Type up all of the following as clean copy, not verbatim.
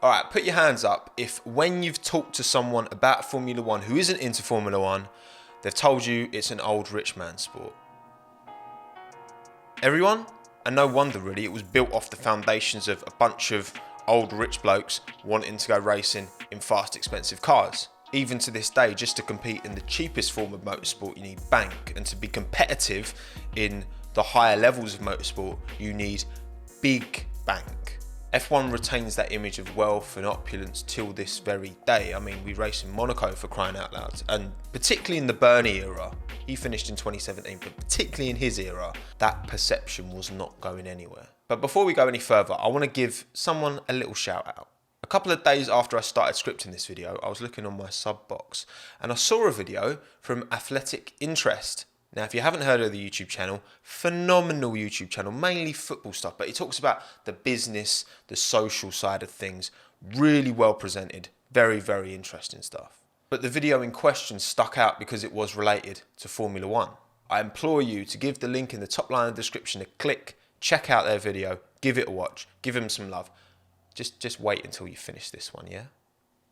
All right, put your hands up if when you've talked to someone about Formula One who isn't into Formula One, they've told you it's an old rich man sport. Everyone? And no wonder really, it was built off the foundations of a bunch of old rich blokes wanting to go racing in fast, expensive cars. Even to this day, just to compete in the cheapest form of motorsport, you need bank. And to be competitive in the higher levels of motorsport, you need big bank. F1 retains that image of wealth and opulence till this very day. I mean, we race in Monaco for crying out loud. And particularly in the Bernie era, he finished in 2017, but particularly in his era, that perception was not going anywhere. But before we go any further, I want to give someone a little shout out. A couple of days after I started scripting this video, I was looking on my sub box and I saw a video from Athletic Interest. Now, if you haven't heard of the YouTube channel, phenomenal YouTube channel, mainly football stuff, but he talks about the business, the social side of things, really well presented, very, very interesting stuff. But the video in question stuck out because it was related to Formula One. I implore you to give the link in the top line of the description a click, check out their video, give it a watch, give them some love. Just wait until you finish this one, yeah?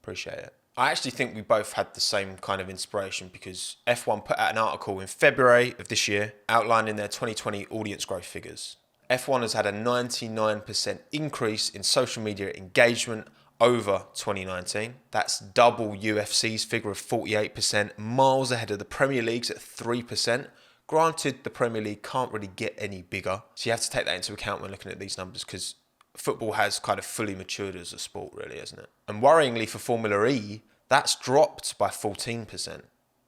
Appreciate it. I actually think we both had the same kind of inspiration because F1 put out an article in February of this year outlining their 2020 audience growth figures. F1 has had a 99% increase in social media engagement over 2019. That's double UFC's figure of 48%, miles ahead of the Premier League's at 3%. Granted, the Premier League can't really get any bigger, so you have to take that into account when looking at these numbers because football has kind of fully matured as a sport, really, hasn't it? And worryingly for Formula E, that's dropped by 14%.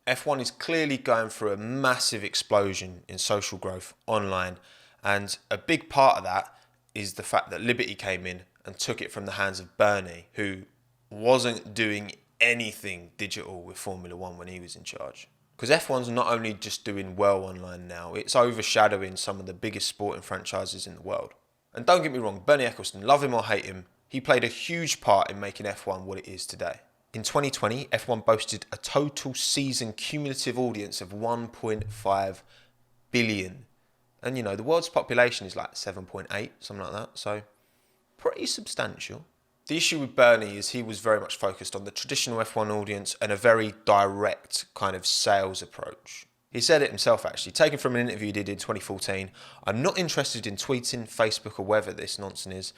F1 is clearly going through a massive explosion in social growth online, and a big part of that is the fact that Liberty came in and took it from the hands of Bernie, who wasn't doing anything digital with Formula One when he was in charge. Because F1's not only just doing well online now, it's overshadowing some of the biggest sporting franchises in the world. And don't get me wrong, Bernie Ecclestone, love him or hate him, he played a huge part in making F1 what it is today. In 2020, F1 boasted a total season cumulative audience of 1.5 billion. And you know, the world's population is like 7.8, something like that, so pretty substantial. The issue with Bernie is he was very much focused on the traditional F1 audience and a very direct kind of sales approach. He said it himself actually, taken from an interview he did in 2014. I'm not interested in tweeting, Facebook or whatever this nonsense is.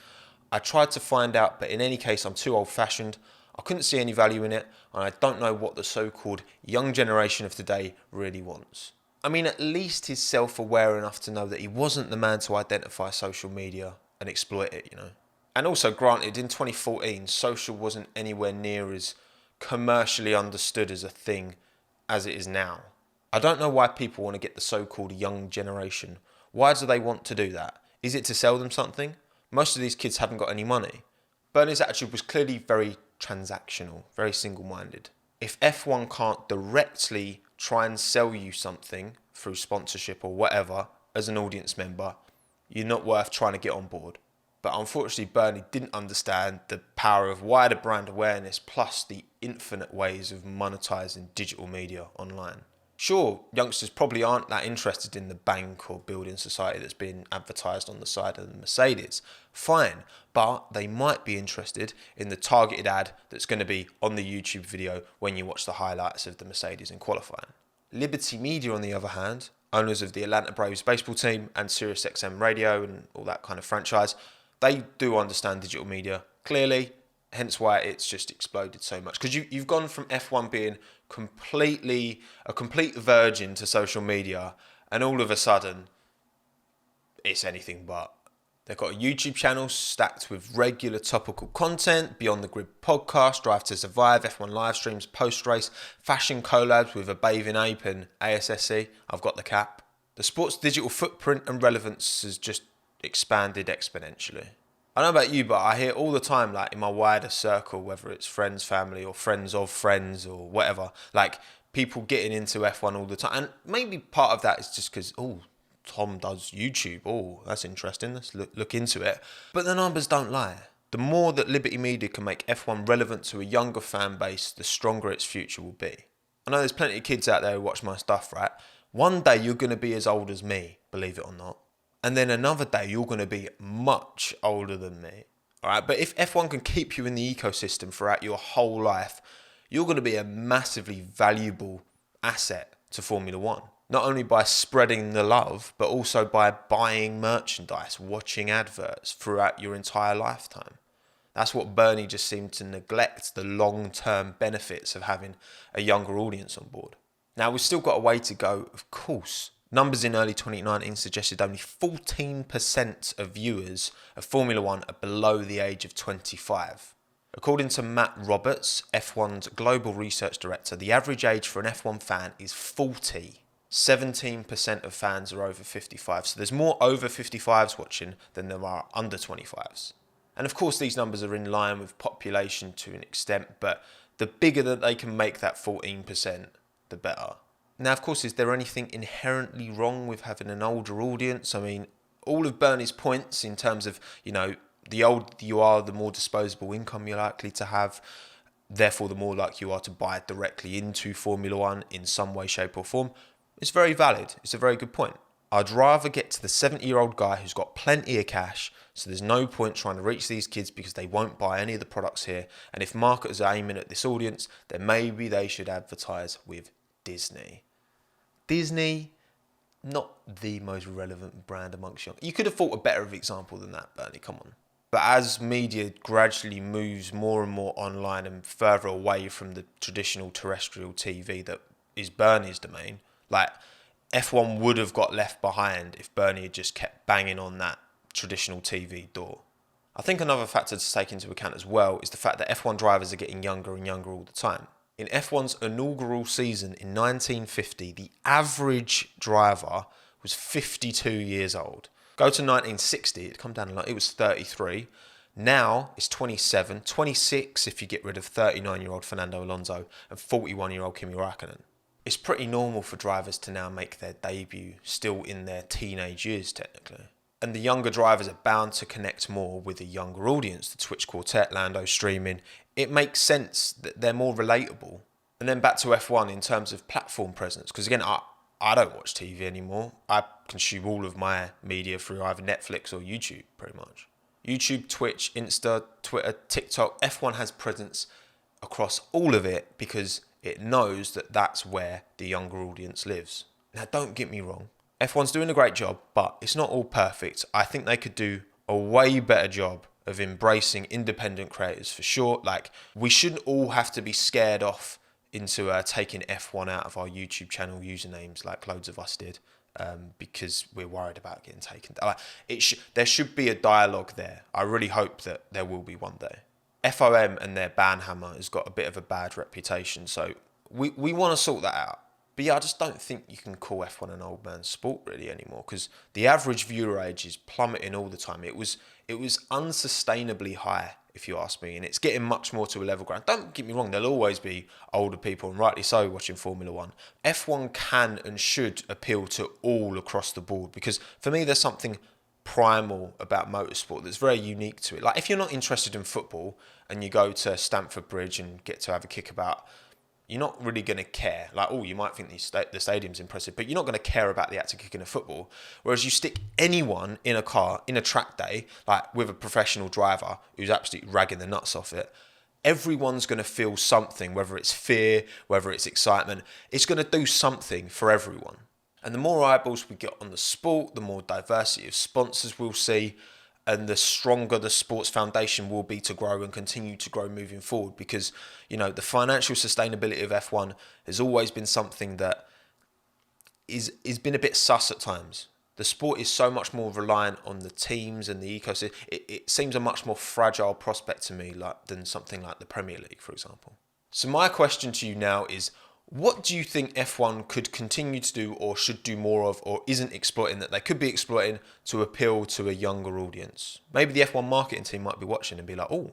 I tried to find out, but in any case, I'm too old fashioned. I couldn't see any value in it, and I don't know what the so-called young generation of today really wants. I mean, at least he's self-aware enough to know that he wasn't the man to identify social media and exploit it, you know. And also, granted, in 2014, social wasn't anywhere near as commercially understood as a thing as it is now. I don't know why people want to get the so-called young generation. Why do they want to do that? Is it to sell them something? Most of these kids haven't got any money. Bernie's attitude was clearly very transactional, very single-minded. If F1 can't directly try and sell you something through sponsorship or whatever as an audience member, you're not worth trying to get on board. But unfortunately, Bernie didn't understand the power of wider brand awareness plus the infinite ways of monetizing digital media online. Sure, youngsters probably aren't that interested in the bank or building society that's being advertised on the side of the Mercedes. Fine, but they might be interested in the targeted ad that's going to be on the YouTube video when you watch the highlights of the Mercedes in qualifying. Liberty Media, on the other hand, owners of the Atlanta Braves baseball team and SiriusXM radio and all that kind of franchise, they do understand digital media clearly, hence why it's just exploded so much. Because you've gone from F1 being a complete virgin to social media, and all of a sudden, it's anything but. They've got a YouTube channel stacked with regular topical content, Beyond the Grid podcast, Drive to Survive, F1 live streams, post-race, fashion collabs with a bathing ape and ASSC, I've got the cap. The sport's digital footprint and relevance has just expanded exponentially. I don't know about you, but I hear all the time, like in my wider circle, whether it's friends, family, or friends of friends, or whatever, like people getting into F1 all the time. And maybe part of that is just because, oh, Tom does YouTube. Oh, that's interesting. Let's look into it. But the numbers don't lie. The more that Liberty Media can make F1 relevant to a younger fan base, the stronger its future will be. I know there's plenty of kids out there who watch my stuff, right? One day you're going to be as old as me, believe it or not. And then another day, you're going to be much older than me. All right, but if F1 can keep you in the ecosystem throughout your whole life, you're going to be a massively valuable asset to Formula One. Not only by spreading the love, but also by buying merchandise, watching adverts throughout your entire lifetime. That's what Bernie just seemed to neglect, the long-term benefits of having a younger audience on board. Now, we've still got a way to go, of course. Numbers in early 2019 suggested only 14% of viewers of Formula One are below the age of 25. According to Matt Roberts, F1's global research director, the average age for an F1 fan is 40. 17% of fans are over 55. So there's more over 55s watching than there are under 25s. And of course, these numbers are in line with population to an extent, but the bigger that they can make that 14%, the better. Now, of course, is there anything inherently wrong with having an older audience? I mean, all of Bernie's points in terms of, the older you are, the more disposable income you're likely to have. Therefore, the more likely you are to buy directly into Formula One in some way, shape or form. It's very valid. It's a very good point. I'd rather get to the 70-year-old guy who's got plenty of cash, so there's no point trying to reach these kids because they won't buy any of the products here. And if marketers are aiming at this audience, then maybe they should advertise with Disney. Disney, not the most relevant brand amongst young. You could have thought a better example than that, Bernie, come on. But as media gradually moves more and more online and further away from the traditional terrestrial TV that is Bernie's domain, like F1 would have got left behind if Bernie had just kept banging on that traditional TV door. I think another factor to take into account as well is the fact that F1 drivers are getting younger and younger all the time. In F1's inaugural season in 1950, the average driver was 52 years old. Go to 1960, it'd come down a lot, it was 33. Now it's 27, 26 if you get rid of 39-year-old Fernando Alonso and 41-year-old Kimi Räikkönen. It's pretty normal for drivers to now make their debut still in their teenage years, technically. And the younger drivers are bound to connect more with a younger audience. The Twitch Quartet, Lando streaming, it makes sense that they're more relatable. And then back to F1 in terms of platform presence, because again, I don't watch TV anymore. I consume all of my media through either Netflix or YouTube, pretty much. YouTube, Twitch, Insta, Twitter, TikTok, F1 has presence across all of it because it knows that that's where the younger audience lives. Now, don't get me wrong. F1's doing a great job, but it's not all perfect. I think they could do a way better job of embracing independent creators for sure. Like, we shouldn't all have to be scared off into taking F1 out of our YouTube channel usernames like loads of us did because we're worried about getting taken. There should be a dialogue there. I really hope that there will be one day. FOM and their ban hammer has got a bit of a bad reputation, so we want to sort that out. But yeah, I just don't think you can call F1 an old man's sport really anymore because the average viewer age is plummeting all the time. It was unsustainably high, if you ask me, and it's getting much more to a level ground. Don't get me wrong, there'll always be older people, and rightly so, watching Formula One. F1 can and should appeal to all across the board because for me there's something primal about motorsport that's very unique to it. Like if you're not interested in football and you go to Stamford Bridge and get to have a kickabout, you're not really going to care. Like, oh, you might think the stadium's impressive, but you're not going to care about the act of kicking a football. Whereas you stick anyone in a car, in a track day, like with a professional driver who's absolutely ragging the nuts off it, everyone's going to feel something, whether it's fear, whether it's excitement. It's going to do something for everyone. And the more eyeballs we get on the sport, the more diversity of sponsors we'll see, and the stronger the sports foundation will be to grow and continue to grow moving forward. Because, the financial sustainability of F1 has always been something that is been a bit sus at times. The sport is so much more reliant on the teams and the ecosystem. It seems a much more fragile prospect to me than something like the Premier League, for example. So my question to you now is, what do you think F1 could continue to do or should do more of or isn't exploiting that they could be exploiting to appeal to a younger audience? Maybe the F1 marketing team might be watching and be like, oh,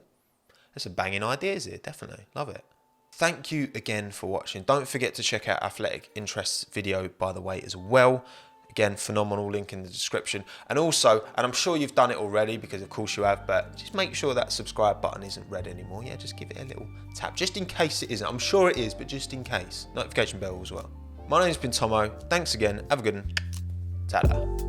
there's some banging ideas here, definitely, love it. Thank you again for watching. Don't forget to check out Athletic Interests video, by the way, as well. Again, phenomenal link in the description. And also, and I'm sure you've done it already because of course you have, but just make sure that subscribe button isn't red anymore. Yeah, just give it a little tap, just in case it isn't. I'm sure it is, but just in case. Notification bell as well. My name's been Tommo. Thanks again. Have a good one. Ta-da.